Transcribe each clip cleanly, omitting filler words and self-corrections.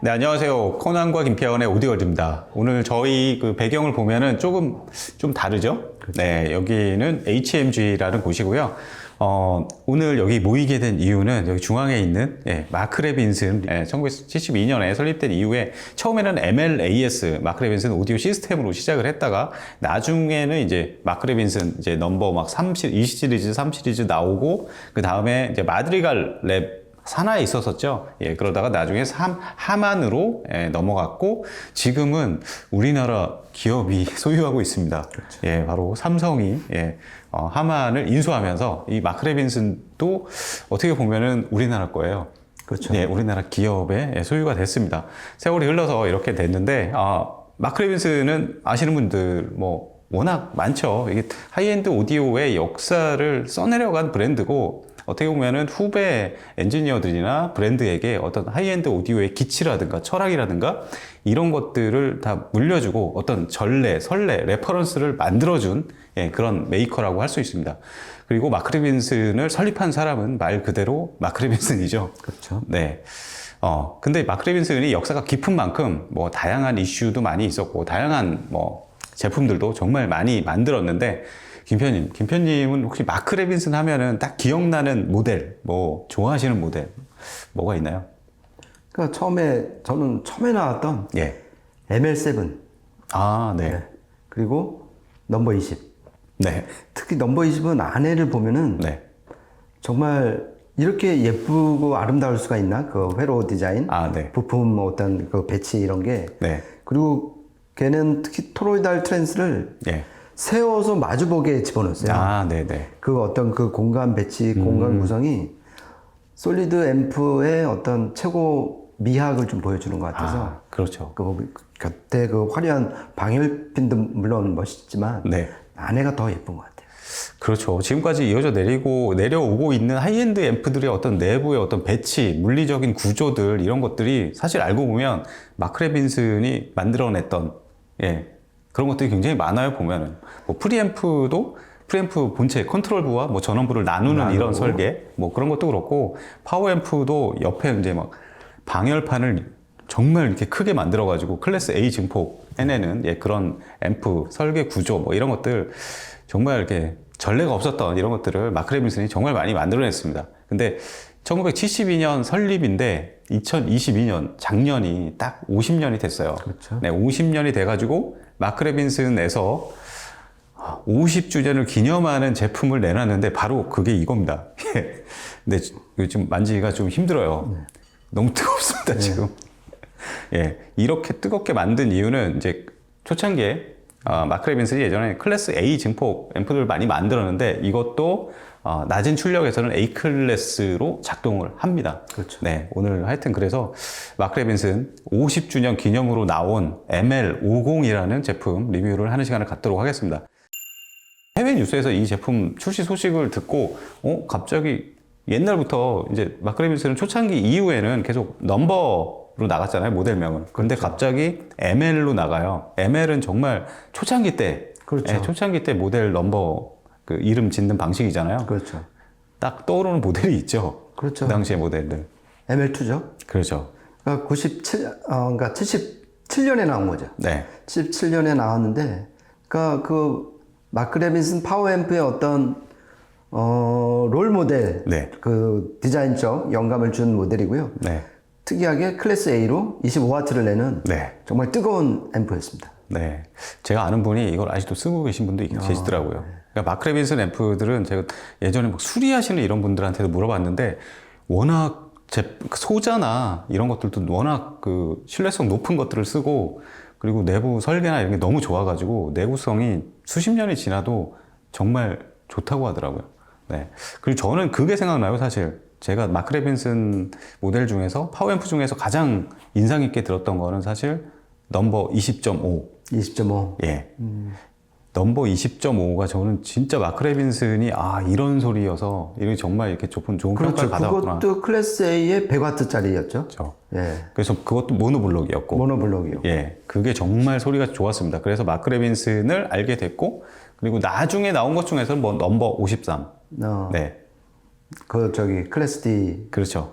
네, 안녕하세요. 코난과 김태원의 오디오월드입니다. 오늘 저희 그 배경을 보면은 좀 다르죠? 네, 여기는 HMG라는 곳이고요. 오늘 여기 모이게 된 이유는 여기 중앙에 있는 마크 레빈슨 1972년에 설립된 이후에 처음에는 MLAS 마크 레빈슨 오디오 시스템으로 시작을 했다가 나중에는 이제 마크 레빈슨 이제 넘버 막 2 시리즈, 3 시리즈 나오고 그 다음에 이제 마드리갈 랩 산하에 있었었죠. 그러다가 나중에 하만으로 넘어갔고 지금은 우리나라 기업이 소유하고 있습니다. 그렇죠. 바로 삼성이 하만을 인수하면서 이 마크 레빈슨도 어떻게 보면은 우리나라 거예요. 그렇죠. 우리나라 기업의 소유가 됐습니다. 세월이 흘러서 이렇게 됐는데 마크 레빈슨은 아시는 분들 뭐 워낙 많죠. 이게 하이엔드 오디오의 역사를 써내려간 브랜드고 어떻게 보면은 후배 엔지니어들이나 브랜드에게 어떤 하이엔드 오디오의 기치라든가 철학이라든가 이런 것들을 다 물려주고 어떤 전례, 설례, 레퍼런스를 만들어준 그런 메이커라고 할 수 있습니다. 그리고 마크 레빈슨을 설립한 사람은 말 그대로 마크 레빈슨이죠. 그렇죠. 네. 근데 마크 레빈슨이 역사가 깊은 만큼 뭐 다양한 이슈도 많이 있었고 다양한 뭐 제품들도 정말 많이 만들었는데 김편님은 혹시 마크 레빈슨 하면은 딱 기억나는 모델, 뭐 좋아하시는 모델 뭐가 있나요? 그러니까 저는 처음에 나왔던 ML7. 네. 그리고 넘버 20. 네. 특히 넘버 20은 안에를 보면은 정말 이렇게 예쁘고 아름다울 수가 있나? 그 회로 디자인, 네. 부품 어떤 그 배치 이런 게. 그리고 걔는 특히 토로이달 트랜스를 세워서 마주보게 집어넣었어요. 네네. 그 어떤 그 공간 배치, 공간 구성이 솔리드 앰프의 어떤 최고 미학을 좀 보여주는 것 같아서. 그렇죠. 그 곁에 그 화려한 방열핀도 물론 멋있지만 안에가 더 예쁜 것 같아요. 그렇죠. 지금까지 이어져 내려오고 있는 하이엔드 앰프들의 어떤 내부의 어떤 배치, 물리적인 구조들 이런 것들이 사실 알고 보면 마크 레빈슨이 만들어냈던 그런 것들이 굉장히 많아요. 보면은 뭐 프리앰프 본체 컨트롤부와 뭐 전원부를 나누는 이런 설계 뭐 그런 것도 그렇고 파워앰프도 옆에 이제 막 방열판을 정말 이렇게 크게 만들어 가지고 클래스 A 증폭 해내는 그런 앰프 설계 구조 뭐 이런 것들 정말 이렇게 전례가 없었던 이런 것들을 마크 레빈슨이 정말 많이 만들어냈습니다. 근데 1972년 설립인데 2022년 작년이 딱 50년이 됐어요. 그렇죠. 50년이 돼가지고 마크 레빈슨에서 50주년을 기념하는 제품을 내놨는데 바로 그게 이겁니다. 근데 지금 만지기가 좀 힘들어요. 너무 뜨겁습니다, 지금. 이렇게 뜨겁게 만든 이유는 이제 초창기에 마크 레빈슨이 예전에 클래스 A 증폭 앰프를 많이 만들었는데 이것도 낮은 출력에서는 A 클래스로 작동을 합니다. 그렇죠. 오늘 하여튼 그래서 마크 레빈슨 50주년 기념으로 나온 ML50이라는 제품 리뷰를 하는 시간을 갖도록 하겠습니다. 해외 뉴스에서 이 제품 출시 소식을 듣고 갑자기 옛날부터 이제 마크 레빈슨은 초창기 이후에는 계속 넘버로 나갔잖아요, 모델명은. 그런데 갑자기 ML로 나가요. ML은 정말 초창기 때, 초창기 때 모델 넘버 그 이름 짓는 방식이잖아요. 그렇죠. 딱 떠오르는 모델이 있죠. 그렇죠. 그 당시의 모델들. ML2죠. 그렇죠. 그러니까 그러니까 77년에 나온 거죠. 77년에 나왔는데, 그러니까 그 마크 레빈슨 파워앰프의 어떤 롤 모델, 그 디자인적 영감을 준 모델이고요. 특이하게 클래스 A로 25W를 내는 정말 뜨거운 앰프였습니다. 제가 아는 분이 이걸 아직도 쓰고 계신 분도 계시더라고요. 그러니까 마크 레빈슨 앰프들은 제가 예전에 막 수리하시는 이런 분들한테도 물어봤는데 워낙 소자나 이런 것들도 워낙 그 신뢰성 높은 것들을 쓰고 그리고 내부 설계나 이런 게 너무 좋아가지고 내구성이 수십 년이 지나도 정말 좋다고 하더라고요. 그리고 저는 그게 생각나요, 사실. 제가 마크 레빈슨 모델 중에서 파워앰프 중에서 가장 인상 깊게 들었던 거는 사실 넘버 20.5. 20.5. 넘버 20.5가 저는 진짜 마크 레빈슨이 이런 소리여서 이게 정말 이렇게 좋은 평가를 받았구나. 그것도 클래스 A의 100W짜리였죠. 그렇죠. 그래서 그것도 모노블록이었고. 모노블록이요. 그게 정말 소리가 좋았습니다. 그래서 마크 레빈슨을 알게 됐고, 그리고 나중에 나온 것 중에서는 뭐 넘버 53. 그 클래스 D. 그렇죠.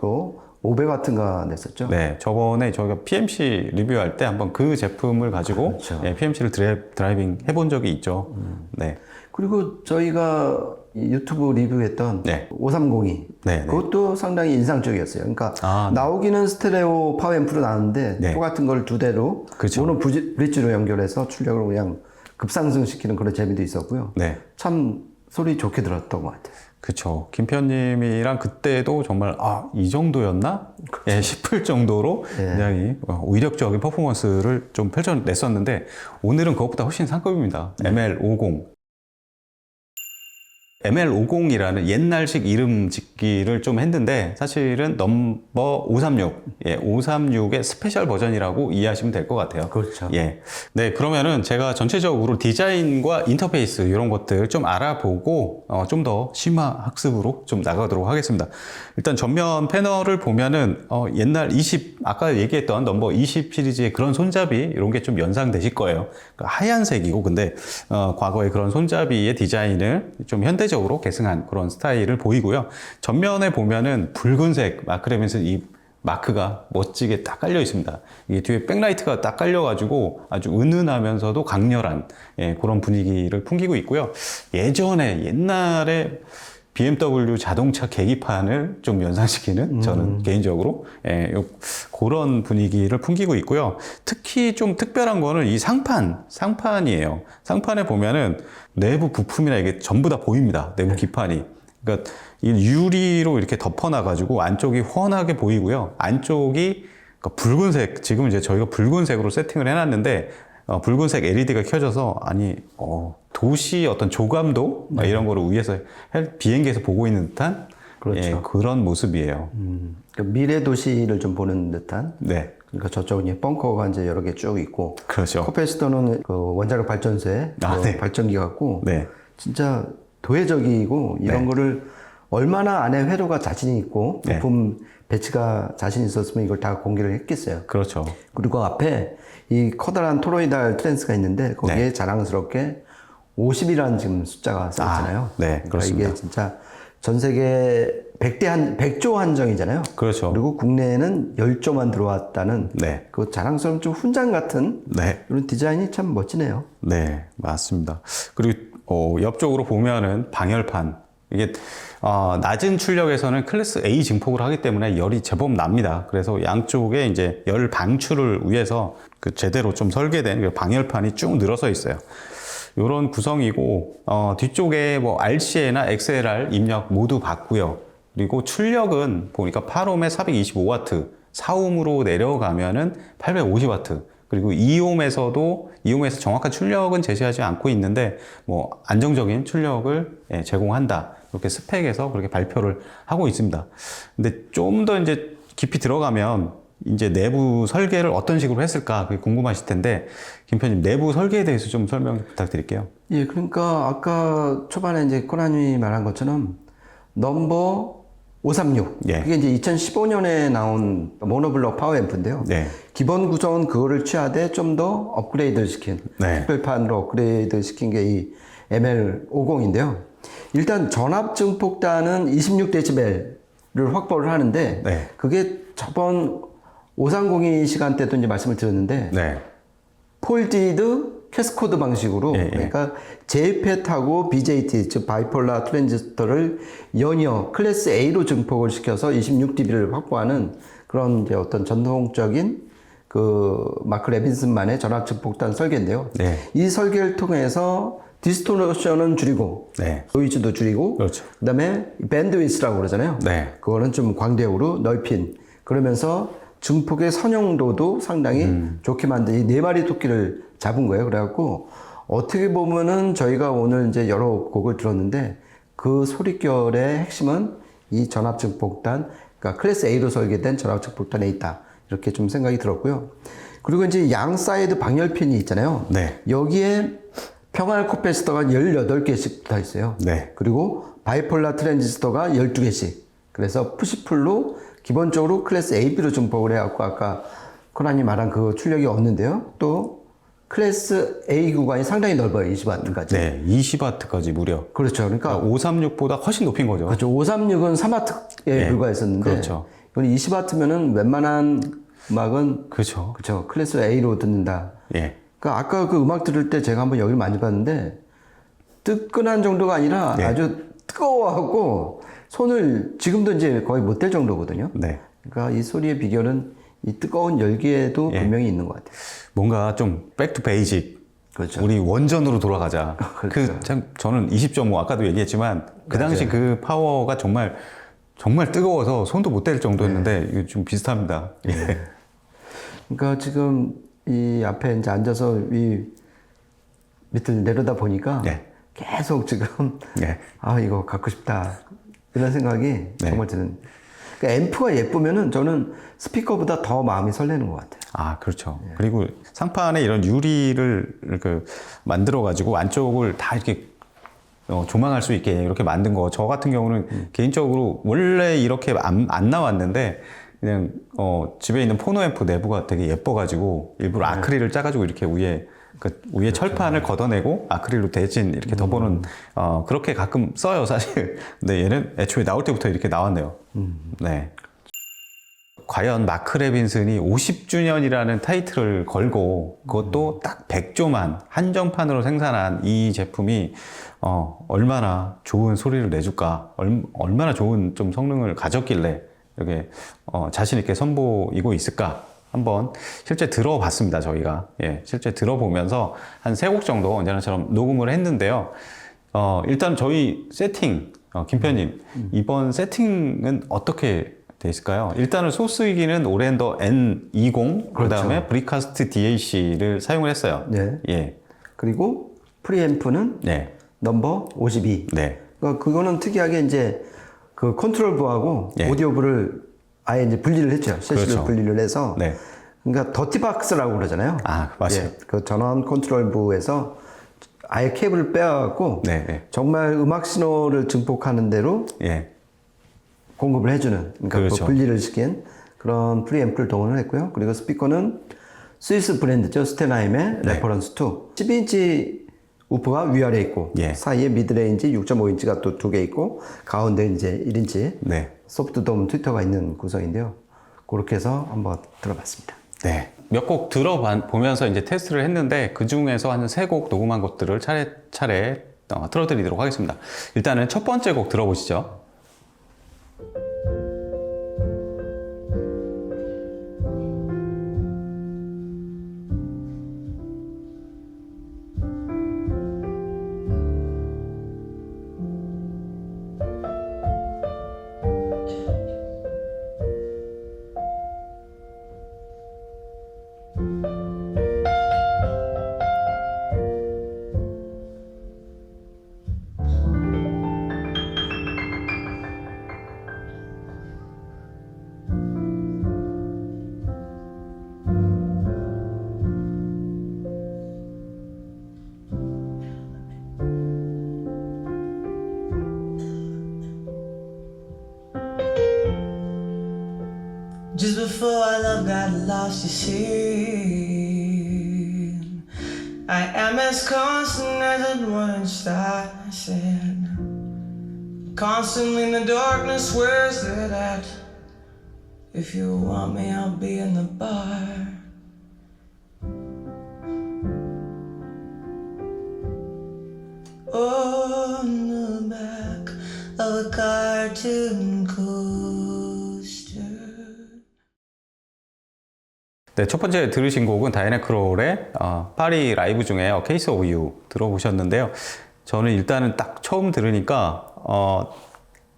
500W가 냈었죠. 네, 저번에 저희가 PMC 리뷰할 때 한번 그 제품을 가지고 그렇죠. 예, PMC를 드라이빙 해본 적이 있죠. 네. 그리고 저희가 이 유튜브 리뷰했던 네. 5302 네, 그것도 상당히 인상적이었어요. 그러니까 네. 나오기는 스테레오 파워 앰프로 나왔는데 네. 똑같은 걸 두 대로 그렇죠. 모노 브릿지로 연결해서 출력을 그냥 급상승시키는 그런 재미도 있었고요. 네. 참 소리 좋게 들었던 것 같아요. 그쵸. 김편님이랑 그때도 정말, 이 정도였나? 예, 싶을 정도로 굉장히 위력적인 퍼포먼스를 좀 펼쳐냈었는데, 오늘은 그것보다 훨씬 상급입니다. ML50. ML50이라는 옛날식 이름 짓기를 좀 했는데 사실은 넘버 536, 536의 스페셜 버전이라고 이해하시면 될 것 같아요. 그렇죠. 예. 네, 그러면은 제가 전체적으로 디자인과 인터페이스 이런 것들 좀 알아보고 좀 더 심화 학습으로 좀 나가도록 하겠습니다. 일단 전면 패널을 보면은 옛날 아까 얘기했던 넘버 20 시리즈의 그런 손잡이 이런 게 좀 연상되실 거예요. 그러니까 하얀색이고 근데 과거의 그런 손잡이의 디자인을 좀 현대적으로 계승한 그런 스타일을 보이고요. 전면에 보면은 붉은색 마크레면서 이 마크가 멋지게 딱 깔려 있습니다. 이게 뒤에 백라이트가 딱 깔려가지고 아주 은은하면서도 강렬한 그런 분위기를 풍기고 있고요. 옛날에 BMW 자동차 계기판을 좀 연상시키는 저는 개인적으로 그런 분위기를 풍기고 있고요. 특히 좀 특별한 거는 이 상판이에요. 상판에 보면은 내부 부품이나 이게 전부 다 보입니다. 내부 기판이. 그러니까 이 유리로 이렇게 덮어놔가지고 안쪽이 훤하게 보이고요. 안쪽이 붉은색, 지금 이제 저희가 붉은색으로 세팅을 해놨는데 붉은색 LED가 켜져서 도시 어떤 조감도 이런 거를 위에서 비행기에서 보고 있는 듯한 그렇죠. 그런 모습이에요. 그러니까 미래 도시를 좀 보는 듯한. 네. 그러니까 저쪽은 이제 벙커가 이제 여러 개 쭉 있고. 그렇죠. 커패시터는 그 원자력 발전소에 네. 발전기 같고. 네. 진짜 도회적이고 이런 네. 거를 얼마나 안에 회로가 자신이 있고 부품 배치가 자신 있었으면 이걸 다 공개를 했겠어요. 그렇죠. 그리고 앞에 이 커다란 토로이달 트랜스가 있는데 거기에 자랑스럽게 50이라는 지금 숫자가 써있잖아요. 네, 그러니까 그렇습니다. 이게 진짜 전 세계 100조 한정이잖아요. 그렇죠. 그리고 국내에는 10조만 들어왔다는 네. 그 자랑스러운 좀 훈장 같은 이런 디자인이 참 멋지네요. 네, 맞습니다. 그리고 옆쪽으로 보면은 방열판. 이게 낮은 출력에서는 클래스 A 증폭을 하기 때문에 열이 제법 납니다. 그래서 양쪽에 이제 열 방출을 위해서 그 제대로 좀 설계된 방열판이 쭉 늘어서 있어요. 이런 구성이고 뒤쪽에 뭐 RCA나 XLR 입력 모두 받고요. 그리고 출력은 보니까 8옴에 425W, 4옴으로 내려가면은 850W. 그리고 2옴에서 정확한 출력은 제시하지 않고 있는데 뭐 안정적인 출력을 제공한다. 이렇게 스펙에서 그렇게 발표를 하고 있습니다. 근데 좀 더 이제 깊이 들어가면 이제 내부 설계를 어떤 식으로 했을까 그게 궁금하실 텐데 김편님 내부 설계에 대해서 좀 설명 부탁드릴게요. 예, 그러니까 아까 초반에 이제 코난이 말한 것처럼 넘버 536. 그게 이제 2015년에 나온 모노블럭 파워 앰프인데요. 네. 기본 구성은 그거를 취하되 좀 더 업그레이드를 시킨 특별판으로 업그레이드 시킨 게 이 ML50인데요. 일단 전압 증폭단은 26dB를 확보를 하는데 그게 저번 5302 시간 때도 이제 말씀을 드렸는데 폴디드 캐스코드 방식으로 그러니까 JFET하고 BJT 즉 바이폴라 트랜지스터를 연이어 클래스 A로 증폭을 시켜서 26dB를 확보하는 그런 이제 어떤 전통적인 그 마크 레빈슨만의 전압 증폭단 설계인데요. 이 설계를 통해서 디스토션은 줄이고 노이즈도 줄이고 그다음에 밴드위스라고 그러잖아요. 그거는 좀 광대역으로 넓힌 그러면서 증폭의 선용도도 상당히 좋게 만든 이 네 마리 토끼를 잡은 거예요. 그래갖고 어떻게 보면은 저희가 오늘 이제 여러 곡을 들었는데 그 소리결의 핵심은 이 전압 증폭단, 그러니까 클래스 A로 설계된 전압 증폭단에 있다. 이렇게 좀 생각이 들었고요. 그리고 이제 양 사이드 방열핀이 있잖아요. 여기에 평활 코패시터가 18개씩 붙어 있어요. 그리고 바이폴라 트랜지스터가 12개씩. 그래서 푸시풀로 기본적으로 클래스 A, B로 증폭을 해갖고 아까 코난이 말한 그 출력이 없는데요. 또 클래스 A 구간이 상당히 넓어요. 20W까지. 20W까지 무려. 그렇죠. 그러니까 536보다 훨씬 높인 거죠. 그렇죠. 536은 3W에 불과했었는데 이건 20W면은 웬만한 음악은 그렇죠. 그렇죠. 클래스 A로 듣는다. 예. 그러니까 아까 그 음악 들을 때 제가 한번 여기를 만져봤는데 뜨끈한 정도가 아니라 네. 아주 뜨거워하고 손을 지금도 이제 거의 못 댈 정도거든요. 네. 그러니까 이 소리의 비결은 이 뜨거운 열기에도 예. 분명히 있는 것 같아요. 뭔가 좀 백투 베이직. 그렇죠. 우리 원전으로 돌아가자. 그렇죠. 참 저는 20.5 아까도 얘기했지만 그 당시 그 파워가 정말 뜨거워서 손도 못 댈 정도였는데 이거 좀 비슷합니다. 예. 그러니까 지금 이 앞에 이제 앉아서 이 밑을 내려다 보니까 네. 계속 지금 네. 아 이거 갖고 싶다 이런 생각이 네. 정말 드는. 그러니까 앰프가 예쁘면은 저는 스피커보다 더 마음이 설레는 것 같아요. 아, 그렇죠. 그리고 상판에 이런 유리를 만들어 가지고 안쪽을 다 이렇게 조망할 수 있게 이렇게 만든 거. 저 같은 경우는 개인적으로 원래 이렇게 안 나왔는데 그냥 집에 있는 포노 앰프 내부가 되게 예뻐가지고 일부러 아크릴을 짜가지고 이렇게 위에 위에 철판을 걷어내고 아크릴로 대진 이렇게 덮어놓은 그렇게 가끔 써요 사실. 근데 얘는 애초에 나올 때부터 이렇게 나왔네요. 네. 과연 마크 레빈슨이 50주년이라는 타이틀을 걸고 그것도 딱 100조만 한정판으로 생산한 이 제품이 얼마나 좋은 소리를 내줄까, 얼마나 좋은 좀 성능을 가졌길래 이렇게 자신 있게 선보이고 있을까 한번 실제 들어봤습니다. 저희가 실제 들어보면서 한 3곡 정도 언제나처럼 녹음을 했는데요. 일단 저희 세팅 김편님 이번 세팅은 어떻게 돼 있을까요? 일단은 소스이기는 오랜더 N20 그다음에 브리카스트 DAC를 사용을 했어요. 네. 예. 그리고 프리앰프는 네. 넘버 52. 네. 그러니까 그거는 특이하게 이제 그 컨트롤부하고 예. 오디오부를 아예 이제 분리를 했죠. 셋시로 그렇죠. 분리를 해서. 네. 그러니까 더티박스라고 그러잖아요. 아, 맞아요. 예, 그 전원 컨트롤부에서 아예 케이블을 빼갖고 네, 네. 정말 음악 신호를 증폭하는 대로 예. 공급을 해주는, 그러니까 그렇죠. 그 분리를 시킨 그런 프리앰프를 동원을 했고요. 그리고 스피커는 스위스 브랜드죠. 스테나임의 네. 레퍼런스 2. 12인치 우프가 위아래 있고 예. 사이에 미드레인지 6.5인치가 또 2개 있고 가운데 이제 1인치 네. 소프트 돔 트위터가 있는 구성인데요. 그렇게 해서 한번 들어봤습니다. 네. 몇 곡 들어보면서 이제 테스트를 했는데 그 중에서 한 3곡 녹음한 것들을 차례차례 틀어드리도록 하겠습니다. 일단은 첫 번째 곡 들어보시죠. Just before our love got lost, you see, I am as constant as it once started. Constantly in the darkness, where's it at? If you want me, I'll be in the bar. On the back of a cartoon coaster. 네, 첫 번째 들으신 곡은 다이애나 크롤의 파리 라이브 중에 A Case of You 들어보셨는데요. 저는 일단은 딱 처음 들으니까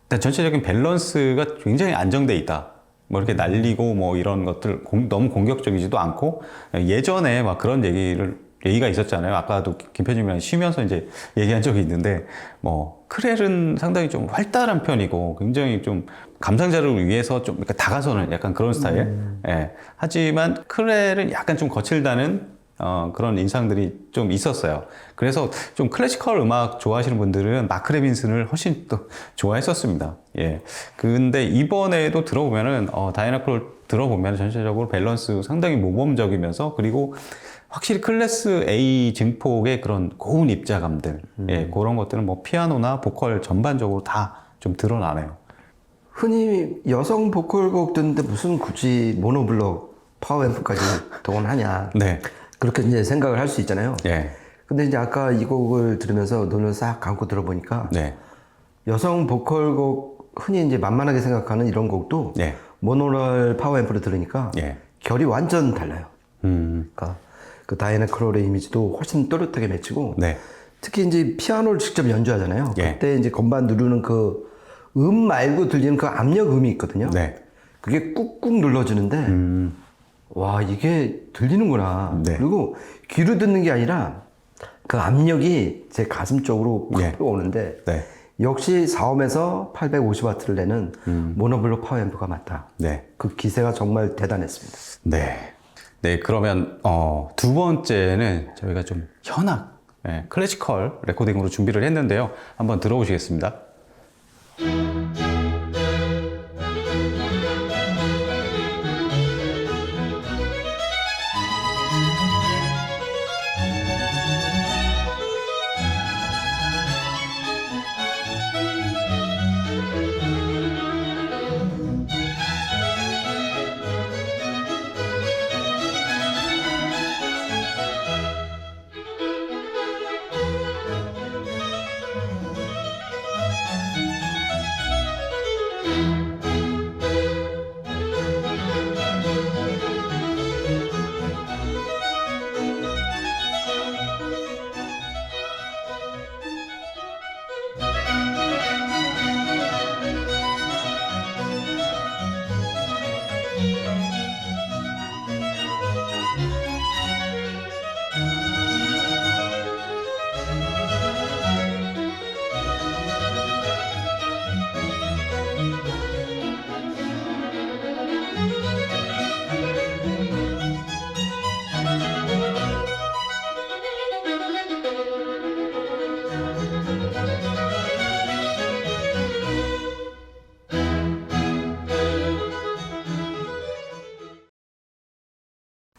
일단 전체적인 밸런스가 굉장히 안정돼 있다. 뭐 이렇게 날리고 뭐 이런 것들 너무 공격적이지도 않고 예전에 막 그런 얘기가 있었잖아요. 아까도 김편님이랑 쉬면서 이제 얘기한 적이 있는데 뭐 크렐은 상당히 좀 활달한 편이고 굉장히 좀 감상자를 위해서 좀 그러니까 다가서는 약간 그런 스타일. 예. 하지만 크렐은 약간 좀 거칠다는 그런 인상들이 좀 있었어요. 그래서 좀 클래시컬 음악 좋아하시는 분들은 마크 레빈슨을 훨씬 또 좋아했었습니다. 예. 근데 이번에도 들어보면은, 다이애나 크롤 들어보면 전체적으로 밸런스 상당히 모범적이면서 그리고 확실히 클래스 A 증폭의 그런 고운 입자감들, 예, 그런 것들은 뭐 피아노나 보컬 전반적으로 다 좀 드러나네요. 흔히 여성 보컬곡 듣는데 무슨 굳이 모노블록 파워앰프까지 동원하냐. 네. 그렇게 이제 생각을 할 수 있잖아요. 예. 근데 이제 아까 이 곡을 들으면서 눈을 싹 감고 들어보니까 네. 여성 보컬곡 흔히 이제 만만하게 생각하는 이런 곡도 예. 모노럴 파워앰프를 들으니까 예. 결이 완전 달라요. 음. 그러니까 그 다이애나 크롤의 이미지도 훨씬 또렷하게 맺히고 네. 특히 이제 피아노를 직접 연주하잖아요. 예. 그때 이제 건반 누르는 그 말고 들리는 그 압력음이 있거든요. 네. 그게 꾹꾹 눌러지는데 와 이게 들리는구나. 네. 그리고 귀로 듣는 게 아니라 그 압력이 제 가슴 쪽으로 팍 예. 들어오는데 네. 역시 4옴에서 850W를 내는 모노블록 파워앰프가 맞다. 네. 그 기세가 정말 대단했습니다. 네. 네, 그러면 두 번째는 저희가 좀 현악, 클래시컬 레코딩으로 준비를 했는데요. 한번 들어보시겠습니다.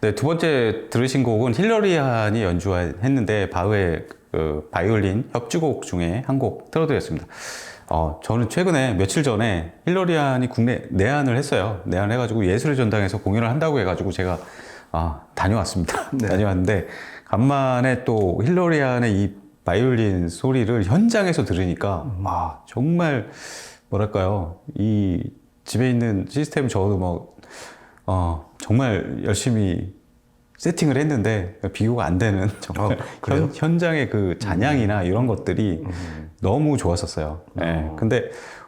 네, 두 번째 들으신 곡은 힐러리안이 연주했는데 바흐의 그 바이올린 협주곡 중에 한 곡 틀어드렸습니다. 저는 최근에 며칠 전에 힐러리안이 국내 내한을 했어요. 내한을 해가지고 예술의 전당에서 공연을 한다고 해가지고 제가 다녀왔습니다. 네. 다녀왔는데 간만에 또 힐러리안의 이 바이올린 소리를 현장에서 들으니까 정말 뭐랄까요, 이 집에 있는 시스템 저도 정말 열심히 세팅을 했는데 비교가 안 되는 정말 그래요? 현장의 그 잔향이나 이런 것들이 너무 좋았었어요. 예. 근데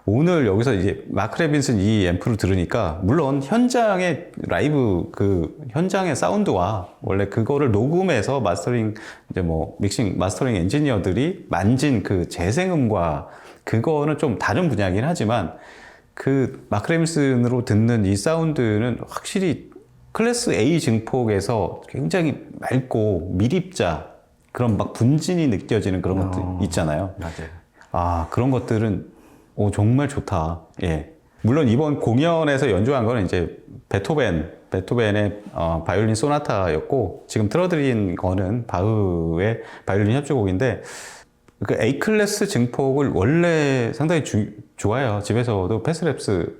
오늘 여기서 이제 마크 레빈슨 이 앰프를 들으니까 물론 현장의 라이브 그 현장의 사운드와 원래 그거를 녹음해서 마스터링 이제 뭐 믹싱 마스터링 엔지니어들이 만진 그 재생음과 그거는 좀 다른 분야이긴 하지만 그 마크 레빈슨으로 듣는 이 사운드는 확실히 클래스 A 증폭에서 굉장히 맑고 미립자 그런 막 분진이 느껴지는 그런 것들 있잖아요. 맞아요. 그런 것들은 정말 좋다. 예. 물론 이번 공연에서 연주한 거는 이제 베토벤의 바이올린 소나타였고 지금 틀어드린 거는 바흐의 바이올린 협주곡인데 그 A 클래스 증폭을 원래 상당히 좋아요. 집에서도 패스랩스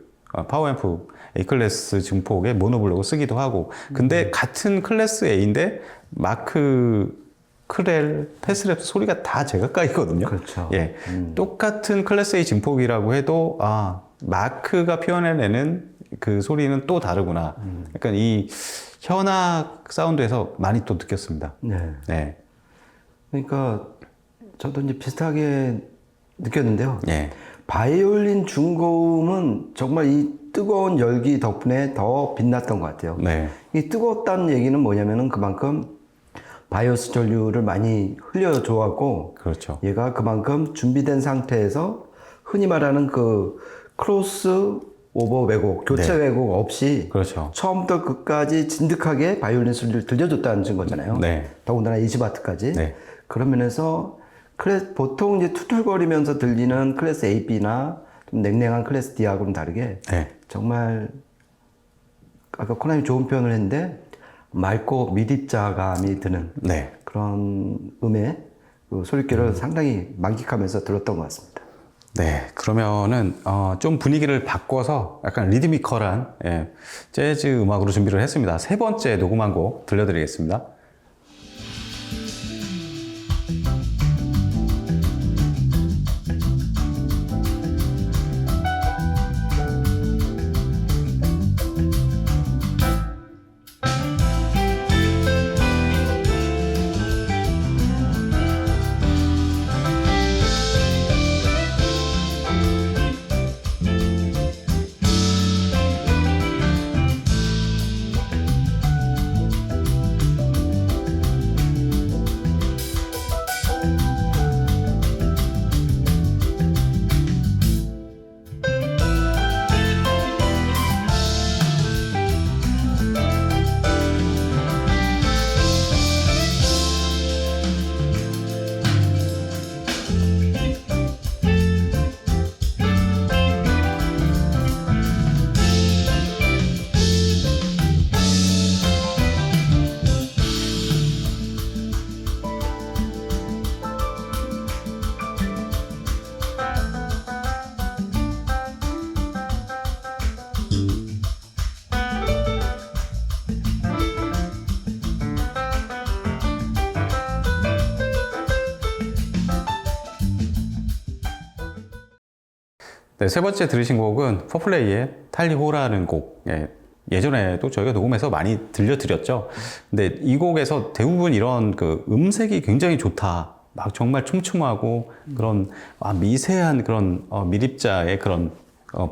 파워앰프 A 클래스 증폭에 모노블록을 쓰기도 하고 근데 같은 클래스 A인데 마크 크렐, 패스랩스 소리가 다 제각각이거든요. 그렇죠. 예. 똑같은 클래스 A 증폭이라고 해도 마크가 표현해내는 그 소리는 또 다르구나. 약간 이 현악 사운드에서 많이 또 느꼈습니다. 네. 네. 그러니까 저도 이제 비슷하게 느꼈는데요. 예. 바이올린 중고음은 정말 이 뜨거운 열기 덕분에 더 빛났던 것 같아요. 네. 이 뜨거웠다는 얘기는 뭐냐면은 그만큼 바이오스 전류를 많이 흘려줘왔고, 그렇죠. 얘가 그만큼 준비된 상태에서 흔히 말하는 그 크로스 오버 왜곡, 교체 네. 왜곡 없이 그렇죠. 처음부터 끝까지 진득하게 바이올린 소리를 들려줬다는 증거잖아요. 네. 더군다나 20와트까지. 네. 그런 면에서 보통 이제 투툴거리면서 들리는 클래스 A, B나 좀 냉랭한 클래스 D하고는 다르게 네. 정말 아까 코나미 좋은 표현을 했는데 맑고 미립자감이 드는 네. 그런 음의 그 소리결을 상당히 만끽하면서 들었던 것 같습니다. 네, 그러면은 좀 분위기를 바꿔서 약간 리드미컬한 재즈 음악으로 준비를 했습니다. 세 번째 녹음한 곡 들려드리겠습니다. 네, 세 번째 들으신 곡은 퍼플레이의 탈리호라는 곡. 예전에도 저희가 녹음해서 많이 들려드렸죠. 근데 이 곡에서 대부분 이런 그 음색이 굉장히 좋다. 막 정말 촘촘하고 그런 미세한 그런 미립자의 그런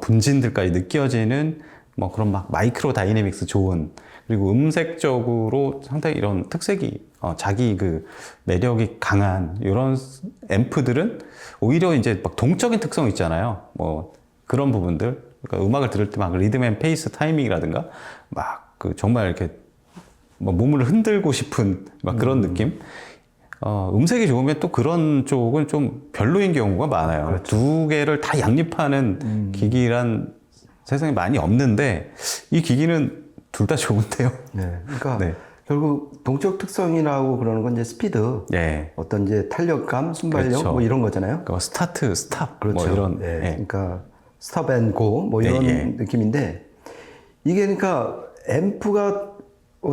분진들까지 느껴지는 뭐 그런 막 마이크로 다이내믹스 좋은, 그리고 음색적으로 상당히 이런 특색이 자기 그 매력이 강한 이런 앰프들은 오히려 이제 막 동적인 특성 있잖아요. 뭐 그런 부분들, 그러니까 음악을 들을 때 막 리듬 앤 페이스 타이밍이라든가 막 그 정말 이렇게 뭐 몸을 흔들고 싶은 막 그런 느낌. 음색이 좋으면 또 그런 쪽은 좀 별로인 경우가 많아요. 그렇죠. 두 개를 다 양립하는 기기란 세상에 많이 없는데 이 기기는 둘 다 좋은데요. 네. 그러니까 네. 결국 동적 특성이라고 그러는 건 이제 스피드, 예. 어떤 이제 탄력감, 순발력 그렇죠. 뭐 이런 거잖아요. 그러니까 스타트, 스탑, 그렇죠. 뭐 이런. 네. 예. 그러니까 스톱 앤 고 뭐 이런 예. 느낌인데, 이게 그러니까 앰프가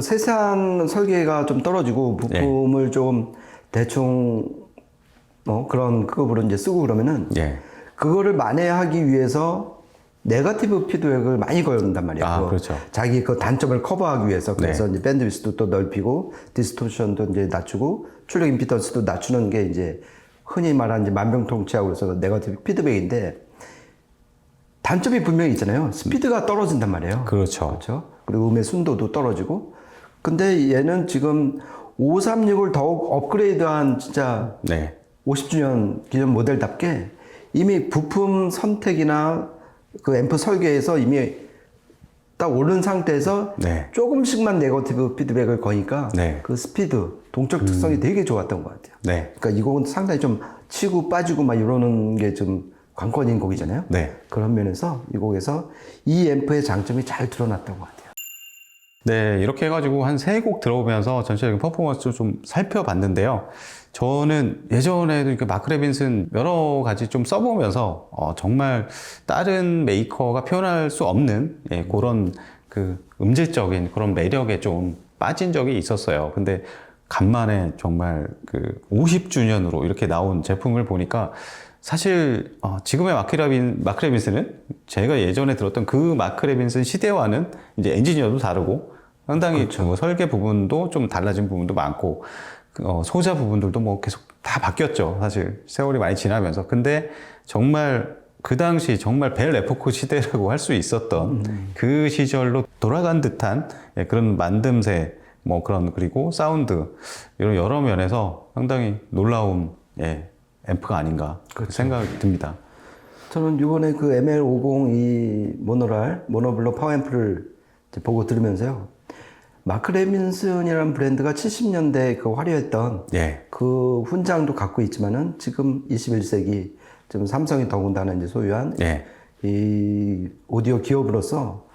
세세한 설계가 좀 떨어지고 부품을 좀 대충 그런 급으로 이제 쓰고 그러면은 예. 그거를 만회하기 위해서 네거티브 피드백을 많이 걸는단 말이에요. 그렇죠. 자기 그 단점을 커버하기 위해서. 그래서 네. 이제 밴드위스도 또 넓히고 디스토션도 이제 낮추고 출력 임피던스도 낮추는 게 이제 흔히 말하는 이제 만병통치약으로 해서 네거티브 피드백인데, 단점이 분명히 있잖아요. 스피드가 떨어진단 말이에요. 그렇죠. 그렇죠. 그리고 음의 순도도 떨어지고. 근데 얘는 지금 536을 더욱 업그레이드한 진짜 네. 50주년 기존 모델답게 이미 부품 선택이나 그 앰프 설계에서 이미 딱 오른 상태에서 네. 조금씩만 네거티브 피드백을 거니까 네. 그 스피드, 동적 특성이 되게 좋았던 것 같아요. 네. 그러니까 이 곡은 상당히 좀 치고 빠지고 막 이러는 게 좀 관건인 곡이잖아요. 네. 그런 면에서 이 곡에서 이 앰프의 장점이 잘 드러났던 것 같아요. 네, 이렇게 해가지고 한 3곡 들어오면서 전체적인 퍼포먼스를 좀 살펴봤는데요. 저는 예전에도 이렇게 마크 레빈슨 여러 가지 좀 써보면서 정말 다른 메이커가 표현할 수 없는 그런 그 음질적인 그런 매력에 좀 빠진 적이 있었어요. 근데 간만에 정말 그 50주년으로 이렇게 나온 제품을 보니까 사실 지금의 마크 레빈슨은 제가 예전에 들었던 그 마크 레빈슨 시대와는 이제 엔지니어도 다르고 상당히 그렇죠. 뭐 설계 부분도 좀 달라진 부분도 많고 소자 부분들도 뭐 계속 다 바뀌었죠. 사실 세월이 많이 지나면서. 근데 정말 그 당시 정말 벨 에포크 시대라고 할 수 있었던 그 시절로 돌아간 듯한 그런 만듦새, 뭐 그런, 그리고 사운드, 이런 여러 면에서 상당히 놀라운 앰프가 아닌가 생각이 듭니다. 저는 이번에 그 ML50 이 모노블로 파워 앰프를 이제 보고 들으면서요. 마크 레빈슨이라는 브랜드가 70년대에 그 화려했던 그 훈장도 갖고 있지만은 지금 21세기 지금 삼성이 더군다나 이제 소유한 이 오디오 기업으로서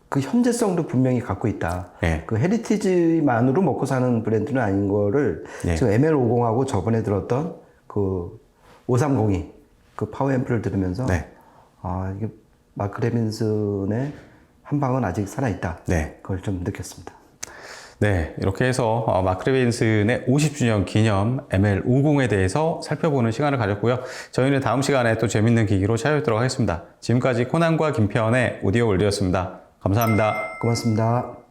그 현재성도 분명히 갖고 있다. 그 헤리티지만으로 먹고 사는 브랜드는 아닌 거를 지금 ML50하고 저번에 들었던 그 530이 그 파워 앰프를 들으면서 네. 아, 이게 마크 레빈슨의 한 방은 아직 살아있다. 네. 그걸 좀 느꼈습니다. 네, 이렇게 해서 마크 레빈슨의 50주년 기념 ML50에 대해서 살펴보는 시간을 가졌고요. 저희는 다음 시간에 또 재밌는 기기로 찾아뵙도록 하겠습니다. 지금까지 코난과 김태현의 오디오 월드였습니다. 감사합니다. 고맙습니다.